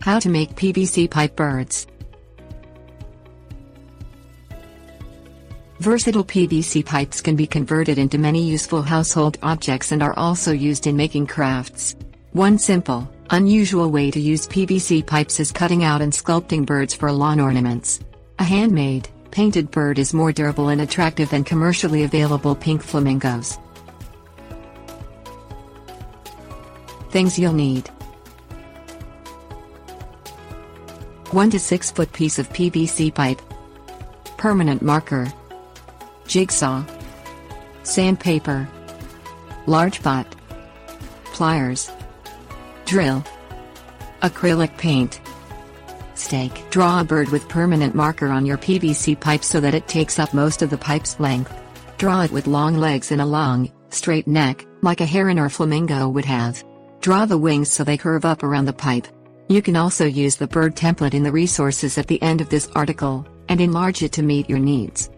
How to make PVC pipe birds. Versatile PVC pipes can be converted into many useful household objects and are also used in making crafts. One simple, unusual way to use PVC pipes is cutting out and sculpting birds for lawn ornaments. A handmade, painted bird is more durable and attractive than commercially available pink flamingos. Things you'll need: 1 to 6 foot piece of PVC pipe, permanent marker, jigsaw, sandpaper, large pot, pliers, drill, acrylic paint, stake. Draw a bird with permanent marker on your PVC pipe so that it takes up most of the pipe's length. Draw it with long legs and a long, straight neck, like a heron or flamingo would have. Draw the wings so they curve up around the pipe. You can also use the bird template in the resources at the end of this article, and enlarge it to meet your needs.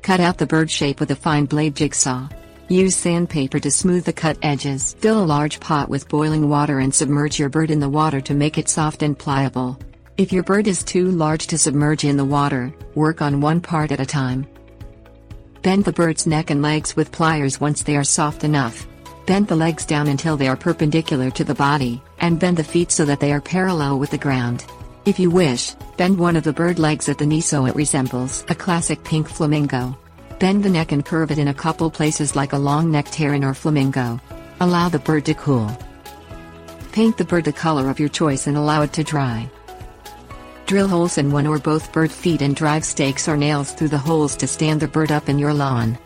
Cut out the bird shape with a fine blade jigsaw. Use sandpaper to smooth the cut edges. Fill a large pot with boiling water and submerge your bird in the water to make it soft and pliable. If your bird is too large to submerge in the water, work on one part at a time. Bend the bird's neck and legs with pliers once they are soft enough. Bend the legs down until they are perpendicular to the body, and bend the feet so that they are parallel with the ground. If you wish, bend one of the bird legs at the knee so it resembles a classic pink flamingo. Bend the neck and curve it in a couple places like a long-necked heron or flamingo. Allow the bird to cool. Paint the bird the color of your choice and allow it to dry. Drill holes in one or both bird feet and drive stakes or nails through the holes to stand the bird up in your lawn.